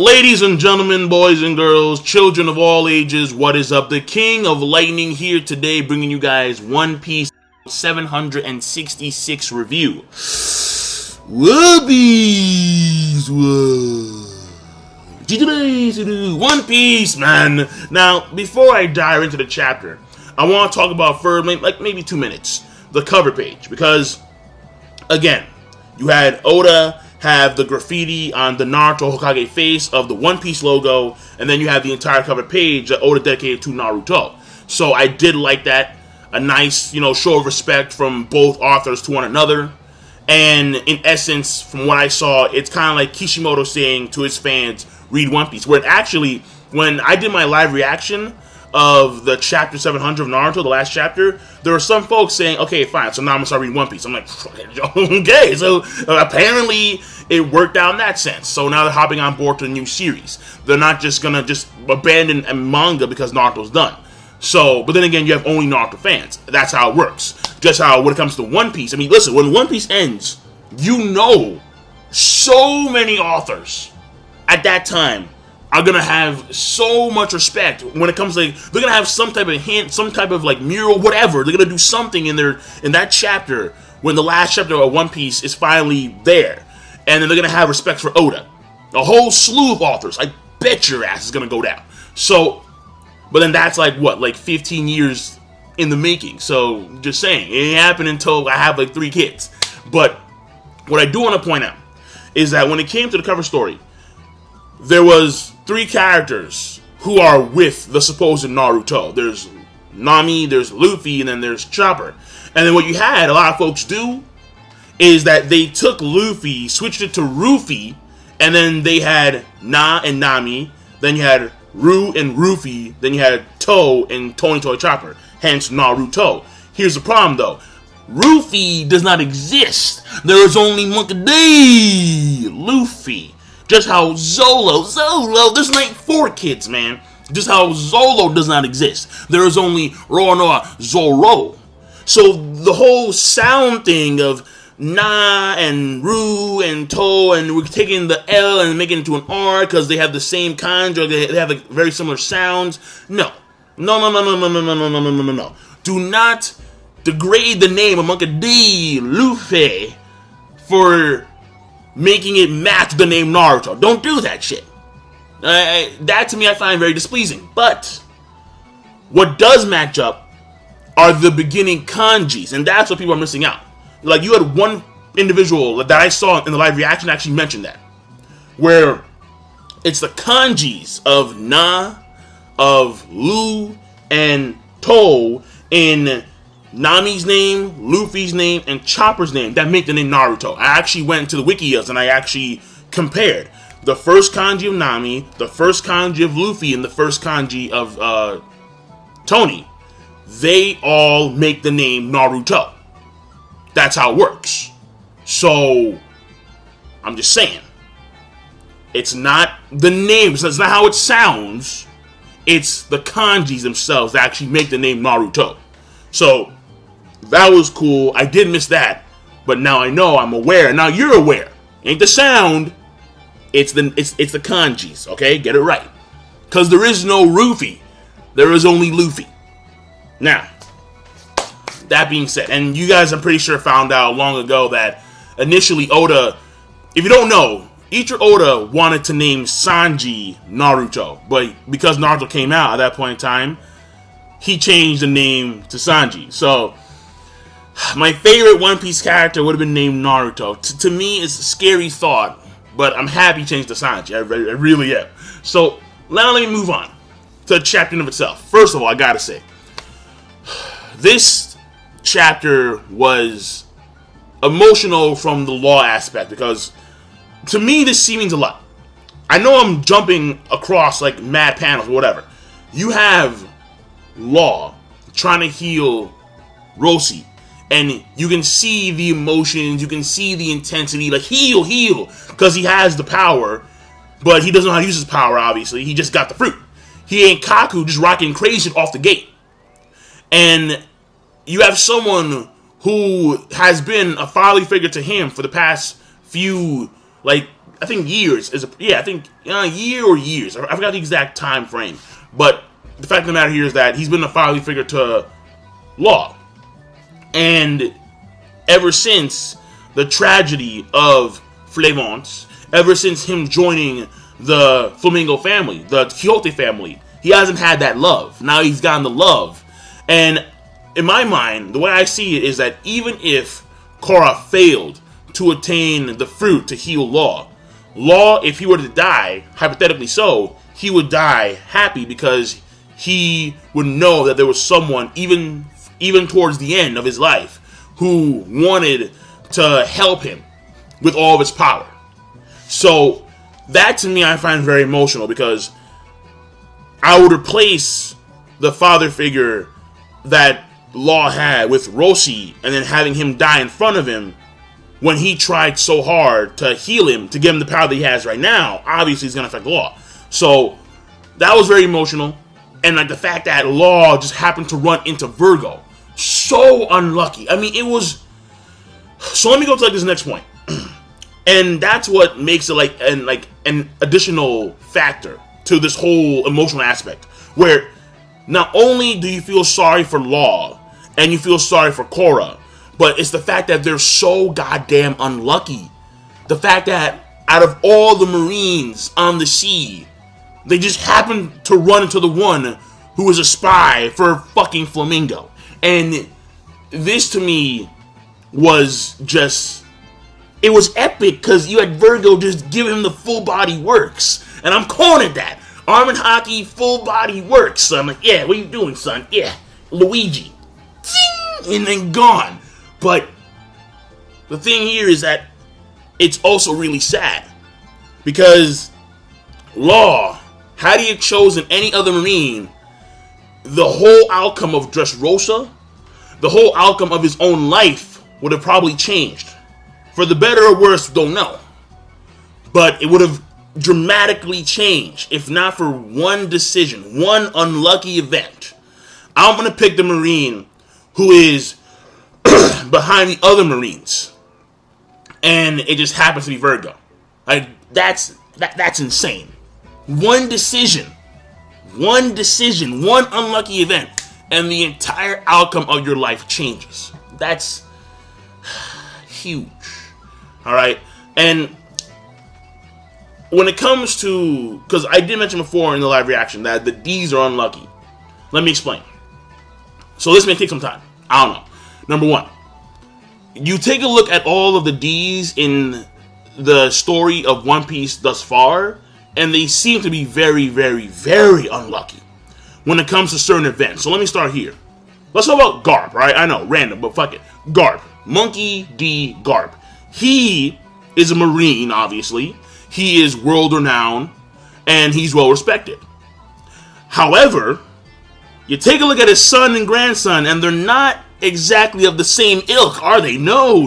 Ladies and gentlemen, boys and girls, children of all ages, what is up? The King of Lightning here today, bringing you guys One Piece 766 review. Whoopies! One Piece, man. Now, before I dive into the chapter, I want to talk about for maybe 2 minutes the cover page, because again, you had Oda have the graffiti on the Naruto Hokage face of the One Piece logo, and then you have the entire cover page that Oda dedicated to Naruto. So I did like that. A nice, show of respect from both authors to one another. And in essence, from what I saw, it's kind of like Kishimoto saying to his fans, read One Piece. Where actually, when I did my live reaction of the chapter 700 of Naruto, the last chapter, there were some folks saying, okay, fine, so now I'm going to start reading One Piece. I'm like, okay, so apparently it worked out in that sense. So now they're hopping on board to the new series. They're not just going to abandon a manga because Naruto's done. So, but then again, you have only Naruto fans. That's how it works. Just how when it comes to One Piece, I mean, listen, when One Piece ends, so many authors at that time are gonna have so much respect when it comes to, they're gonna have some type of hint, some type of mural, whatever. They're gonna do something in that chapter when the last chapter of One Piece is finally there, and then they're gonna have respect for Oda. A whole slew of authors. I bet your ass is gonna go down. So, but then that's 15 years in the making. So just saying, it ain't happening until I have 3 kids. But what I do want to point out is that when it came to the cover story, there was 3 characters who are with the supposed Naruto. There's Nami, there's Luffy, and then there's Chopper. And then what you had a lot of folks do is that they took Luffy, switched it to Rufy, and then they had Na and Nami, then you had Ru and Rufy, then you had To and Tony Toy Chopper, hence Naruto. Here's the problem though. Rufy does not exist. There is only Monkey D. Luffy. Just how Zolo, there's 4 kids, man. Just how Zolo does not exist. There is only Roronoa Zoro. So the whole sound thing of Na and Ru and To, and we're taking the L and making it into an R because they have the same kanji, or they have very similar sounds. No. Do not degrade the name of Monkey D. Luffy for making it match the name Naruto. Don't do that shit. That to me I find very displeasing. But what does match up are the beginning kanjis, and that's what people are missing out. You had one individual that I saw in the live reaction actually mention that, where it's the kanjis of Na, of Lu, and To in Nami's name, Luffy's name, and Chopper's name that make the name Naruto. I actually went into the wikis and I actually compared the first kanji of Nami, the first kanji of Luffy, and the first kanji of Tony. They all make the name Naruto. That's how it works. So, I'm just saying. It's not the names. That's not how it sounds. It's the kanjis themselves that actually make the name Naruto. So, that was cool. I did miss that. But now I know. I'm aware. Now you're aware. Ain't the sound. It's the kanjis. Okay? Get it right. Because there is no Rufy. There is only Luffy. Now, that being said, and you guys, I'm pretty sure, found out long ago that initially Oda, if you don't know, Ichiro Oda wanted to name Sanji Naruto, but because Naruto came out at that point in time, he changed the name to Sanji. So, my favorite One Piece character would have been named Naruto. To me, it's a scary thought, but I'm happy he changed to Sanji. I really am. So, now let me move on to the chapter in of itself. First of all, I gotta say, this chapter was emotional from the law aspect, because to me this scene means a lot. I know I'm jumping across mad panels or whatever. You have Law trying to heal Roci, and you can see the emotions, you can see the intensity, heal, because he has the power, but he doesn't know how to use his power, obviously. He just got the fruit. He ain't Kaku just rocking crazy off the gate. And you have someone who has been a fatherly figure to him for the past few think years is I think a year or years. I forgot the exact time frame, but the fact of the matter here is that he's been a fatherly figure to Law, and ever since the tragedy of Flavance, ever since him joining the Flamingo family, the Quixote family, he hasn't had that love. Now he's gotten the love, and in my mind, the way I see it is that even if Korra failed to attain the fruit to heal Law, if he were to die, hypothetically so, he would die happy because he would know that there was someone, even towards the end of his life, who wanted to help him with all of his power. So that to me I find very emotional, because I would replace the father figure that Law had with Roci, and then having him die in front of him when he tried so hard to heal him, to give him the power that he has right now. Obviously, it's going to affect Law. So that was very emotional. And like the fact that Law just happened to run into Virgo. So unlucky. I mean, it was... So let me go to like this next point. And that's what makes it like an additional factor to this whole emotional aspect, where not only do you feel sorry for Law and you feel sorry for Korra, but it's the fact that they're so goddamn unlucky. The fact that out of all the Marines on the sea, they just happen to run into the one who is a spy for fucking Flamingo. And this to me was just... It was epic, because you had Virgo just give him the full body works. And I'm calling it that. Arm and hockey, full body works. So I'm like, yeah, what are you doing, son? Yeah, Luigi. Zing! And then gone. But the thing here is that it's also really sad. Because Law, had he chosen any other Marine, the whole outcome of Dressrosa, the whole outcome of his own life would have probably changed. For the better or worse, don't know. But it would have dramatically changed if not for one decision, one unlucky event. I'm going to pick the Marine who is behind the other Marines. And it just happens to be Virgo. Like, that's insane. One decision, one unlucky event, and the entire outcome of your life changes. That's huge. Alright? And when it comes to... Because I did mention before in the live reaction that the D's are unlucky. Let me explain. So this may take some time. I don't know. Number one, you take a look at all of the D's in the story of One Piece thus far, and they seem to be very, very, very unlucky when it comes to certain events. So let me start here. Let's talk about Garp, right? I know, random, but fuck it. Garp. Monkey D. Garp. He is a Marine, obviously. He is world renowned, and he's well respected. However, you take a look at his son and grandson, and they're not exactly of the same ilk, are they? No.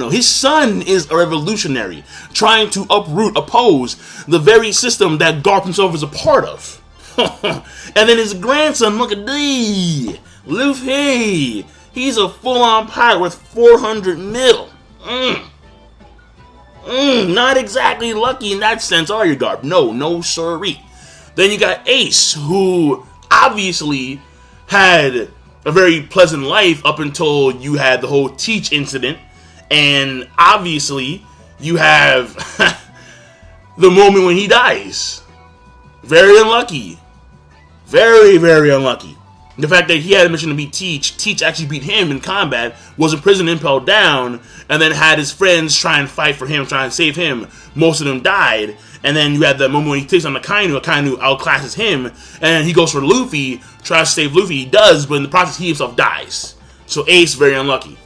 His son is a revolutionary, trying to oppose the very system that Garp himself is a part of. And then his grandson, look at D. Luffy. He's a full-on pirate with 400 mil. Not exactly lucky in that sense, are you, Garp? No sirree. Then you got Ace, who obviously had a very pleasant life up until you had the whole Teach incident. And obviously, you have the moment when he dies. Very unlucky. Very, very unlucky. The fact that he had a mission to beat Teach actually beat him in combat, was imprisoned, impelled down, and then had his friends try and fight for him, try and save him. Most of them died. And then you had the moment when he takes on the Akainu outclasses him, and he goes for Luffy, tries to save Luffy. He does, but in the process, he himself dies. So Ace, very unlucky.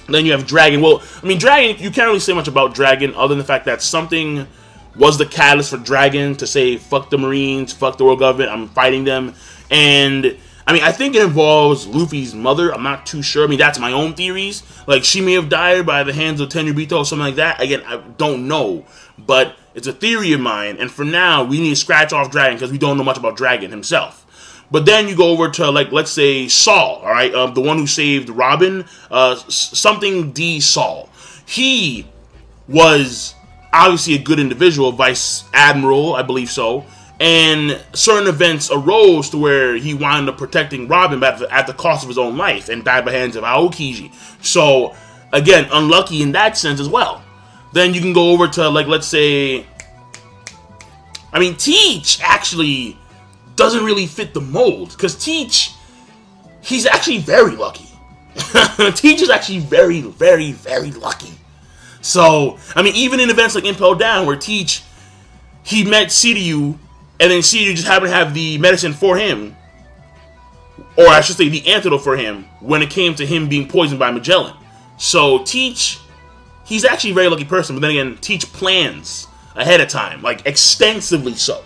Then you have Dragon. Well, I mean, Dragon, you can't really say much about Dragon, other than the fact that something was the catalyst for Dragon to say, fuck the Marines, fuck the world government, I'm fighting them. And I mean, I think it involves Luffy's mother. I'm not too sure. I mean, that's my own theories. Like, she may have died by the hands of Tenryubito or something like that. Again, I don't know. But it's a theory of mine. And for now, we need to scratch off Dragon because we don't know much about Dragon himself. But then you go over to, like, let's say Saul, all right? The one who saved Robin. Something D. Saul. He was obviously a good individual, Vice Admiral, I believe so, and certain events arose to where he wound up protecting Robin at the cost of his own life and died by hands of Aokiji. So, again, unlucky in that sense as well. Then you can go over to, like, let's say, I mean, Teach actually doesn't really fit the mold, because Teach, he's actually very lucky. Teach is actually very, very, very lucky. So, I mean, even in events like Impel Down, where Teach, he met Shiryu, and then Shiryu just happened to have the medicine for him, or I should say the antidote for him, when it came to him being poisoned by Magellan. So, Teach, he's actually a very lucky person, but then again, Teach plans ahead of time, like, extensively so.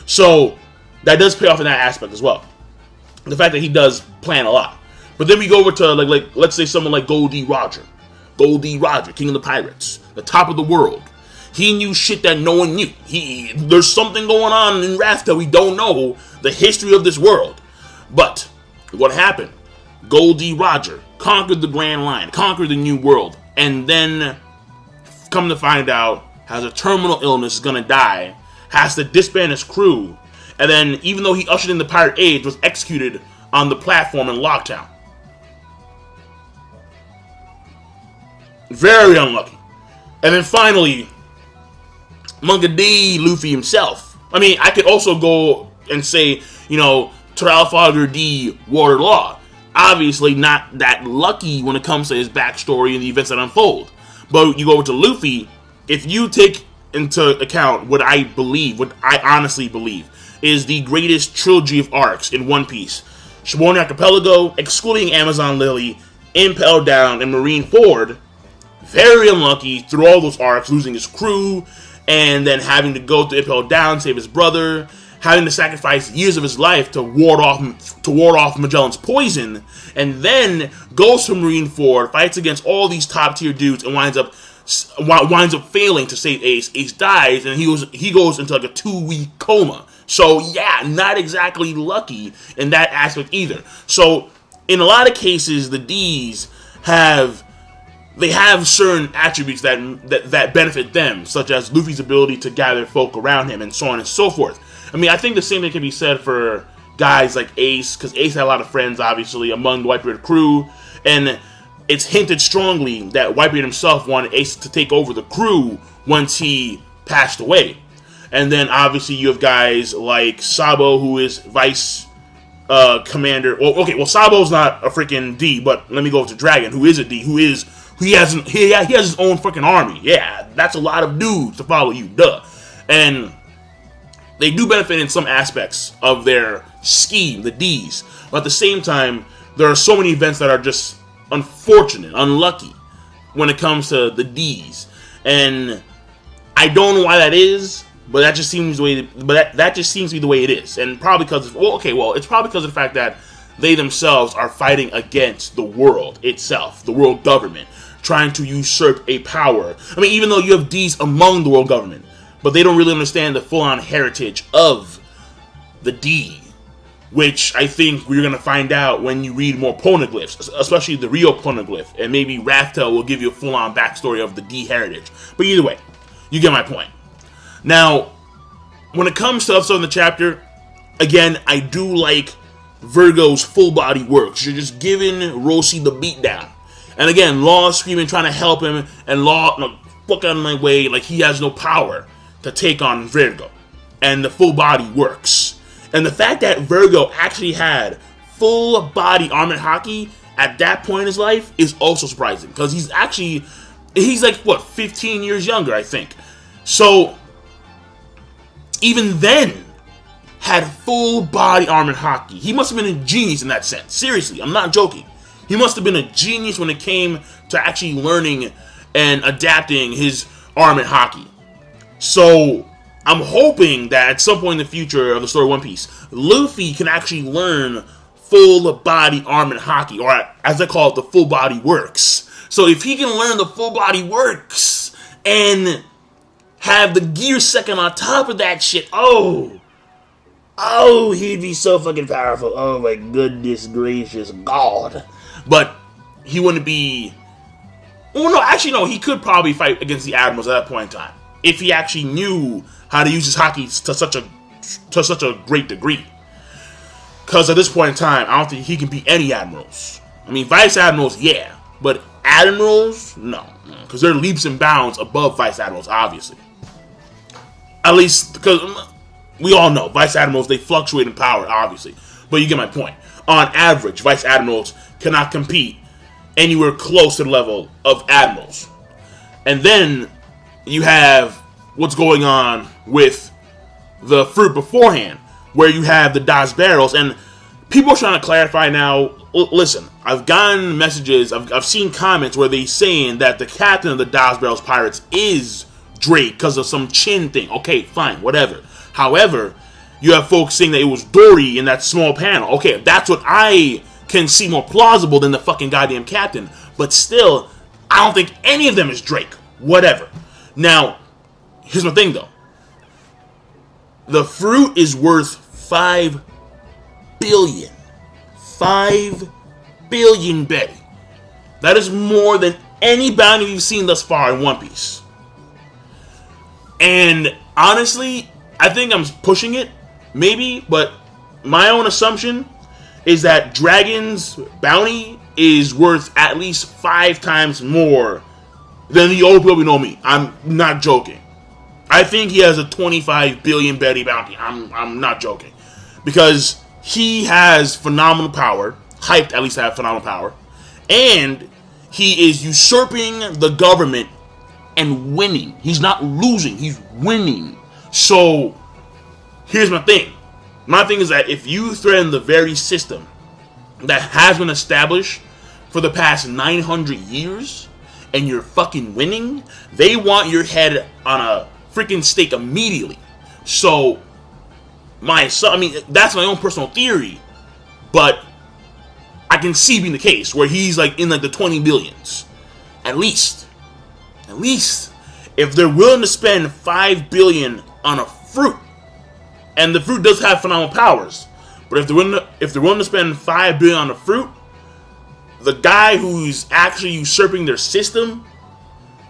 So, that does pay off in that aspect as well. The fact that he does plan a lot. But then we go over to, like let's say someone like Goldie Roger. Goldie Roger, King of the Pirates, the top of the world. He knew shit that no one knew. There's something going on in Wrath that we don't know the history of this world. But what happened? Goldie Roger conquered the Grand Line, conquered the New World, and then come to find out has a terminal illness, is gonna die, has to disband his crew, and then even though he ushered in the Pirate Age, was executed on the platform in Locktown. Very unlucky. And then finally, Monkey D. Luffy himself. I mean, I could also go and say, you know, Trafalgar D. Water Law. Obviously not that lucky when it comes to his backstory and the events that unfold. But you go over to Luffy, if you take into account what I honestly believe, is the greatest trilogy of arcs in One Piece. Shibuya Archipelago, excluding Amazon Lily, Impel Down, and Marineford. Very unlucky through all those arcs, losing his crew, and then having to go to Impel Down, save his brother, having to sacrifice years of his life to ward off Magellan's poison, and then goes to Marineford, fights against all these top tier dudes, and winds up failing to save Ace. Ace dies, and he goes into like a 2-week coma. So yeah, not exactly lucky in that aspect either. So in a lot of cases, the D's have certain attributes that benefit them, such as Luffy's ability to gather folk around him, and so on and so forth. I mean, I think the same thing can be said for guys like Ace, because Ace had a lot of friends, obviously, among the Whitebeard crew, and it's hinted strongly that Whitebeard himself wanted Ace to take over the crew once he passed away. And then, obviously, you have guys like Sabo, who is Vice Commander. Well, Sabo's not a freaking D, but let me go to Dragon, who is a D, he has his own freaking army. Yeah, that's a lot of dudes to follow you, duh. And they do benefit in some aspects of their scheme, the D's. But at the same time, there are so many events that are just unfortunate, unlucky when it comes to the D's. And I don't know why that is, but that just seems the way. That just seems to be the way it is. And probably because it's probably because of the fact that they themselves are fighting against the world itself, the world government, trying to usurp a power. I mean, even though you have D's among the world government, but they don't really understand the full-on heritage of the D, which I think we're going to find out when you read more poneglyphs, especially the Rio poneglyph, and maybe Raftel will give you a full-on backstory of the D heritage. But either way, you get my point. Now, when it comes to stuff in the chapter, again, I do like Virgo's full-body works. You're just giving Roci the beatdown. And again, Law screaming, trying to help him, and Law, no, fuck out of my way, like he has no power to take on Virgo. And the full body works. And the fact that Virgo actually had full body armored hockey at that point in his life is also surprising. Because he's like, 15 years younger, I think. So, even then, had full body armored hockey. He must have been a genius in that sense. Seriously, I'm not joking. He must have been a genius when it came to actually learning and adapting his armored hockey. So, I'm hoping that at some point in the future of the story of One Piece, Luffy can actually learn full body armored hockey, or as I call it, the full body works. So if he can learn the full body works and have the gear second on top of that shit, oh, he'd be so fucking powerful. Oh my goodness gracious God. But he wouldn't be... Well, no, actually, no, he could probably fight against the Admirals at that point in time. if he actually knew how to use his haki to such a great degree. Because at this point in time, I don't think he can beat any admirals. I mean, vice admirals, yeah, but admirals, no, because they're leaps and bounds above vice admirals, obviously. At least because we all know vice admirals, they fluctuate in power, obviously, but you get my point. On average, vice admirals cannot compete anywhere close to the level of admirals. And then you have what's going on with the fruit beforehand, where you have the Das barrels, and people are trying to clarify now. Listen, I've gotten messages, I've seen comments where they saying that the captain of the Das barrels pirates is Drake because of some chin thing. Okay, fine, whatever. However, you have folks saying that it was Dory in that small panel. Okay, that's what I can see more plausible than the fucking goddamn captain. But still, I don't think any of them is Drake. Whatever. Now, here's my thing though. The fruit is worth 5 billion. 5 billion, Betty. That is more than any bounty we've seen thus far in One Piece. And honestly, I think I'm pushing it, maybe, but my own assumption is that Dragon's bounty is worth at least 5 times more than the old people we know me. I'm not joking. I think he has a 25 billion Betty bounty. I'm not joking. Because he has phenomenal power, hyped at least to have phenomenal power, and he is usurping the government and winning. He's not losing, he's winning. So, here's my thing. My thing is that if you threaten the very system that has been established for the past 900 years, and you're fucking winning, they want your head on a freaking stake immediately. So, that's my own personal theory, but I can see being the case where he's like in like the 20 billions. At least, if they're willing to spend 5 billion on a fruit, and the fruit does have phenomenal powers, but if they're willing to spend 5 billion on a fruit, the guy who's actually usurping their system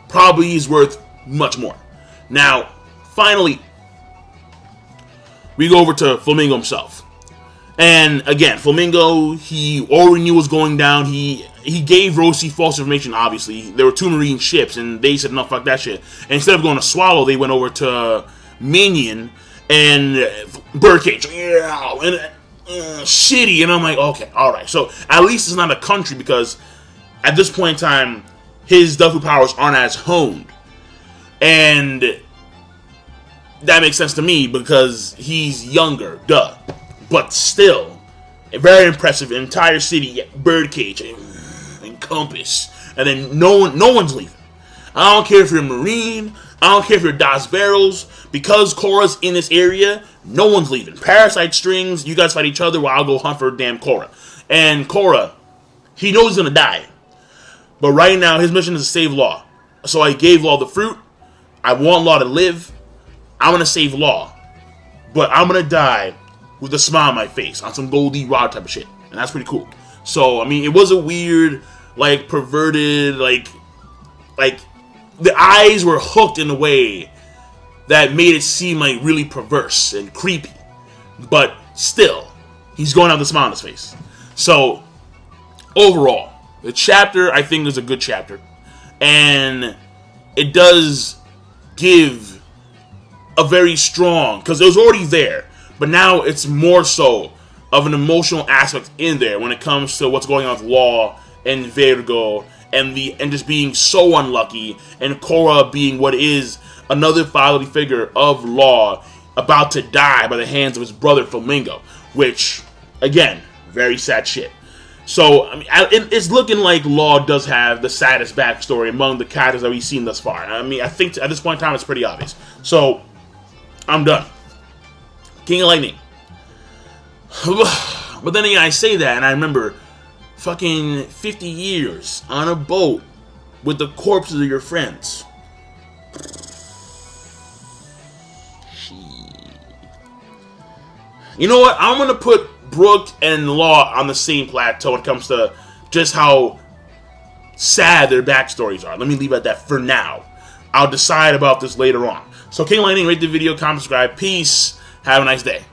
probably is worth much more. Now, finally, we go over to Flamingo himself. And again, Flamingo, he already knew what was going down. He gave Roci false information, obviously. There were 2 marine ships, and they said, no, fuck that shit. And instead of going to Swallow, they went over to Minion and Birdcage. Yeah, and shitty. And I'm like, okay, alright. So, at least it's not a country, because at this point in time, his Duffy powers aren't as honed. And that makes sense to me, because he's younger, duh. But still, very impressive. Entire city, Birdcage and Compass, and then no one's leaving. I don't care if you're a Marine. I don't care if you're Das Barrels. Because Korra's in this area, no one's leaving. Parasite Strings, you guys fight each other while I'll go hunt for damn Korra. And Korra, he knows he's gonna die, but right now his mission is to save Law. So I gave Law the fruit. I want Law to live. I'm gonna save Law, but I'm gonna die with a smile on my face, on some Goldie Rod type of shit. And that's pretty cool. So, I mean, it was a weird, like, perverted, like, the eyes were hooked in a way that made it seem, like, really perverse and creepy. But, still, he's going out with a smile on his face. So, overall, the chapter, I think, is a good chapter. And it does give a very strong, because it was already there, but now it's more so of an emotional aspect in there when it comes to what's going on with Law and Virgo and just being so unlucky, and Korra being what is another fatherly figure of Law about to die by the hands of his brother Flamingo, which, again, very sad shit. So, I mean, it's looking like Law does have the saddest backstory among the characters that we've seen thus far. I mean, I think at this point in time it's pretty obvious. So, I'm done. King of Lightning. But then again, I say that, and I remember fucking 50 years on a boat with the corpses of your friends. You know what? I'm going to put Brook and Law on the same plateau when it comes to just how sad their backstories are. Let me leave it at that for now. I'll decide about this later on. So King Lightning, rate the video, comment, subscribe. Peace. Have a nice day.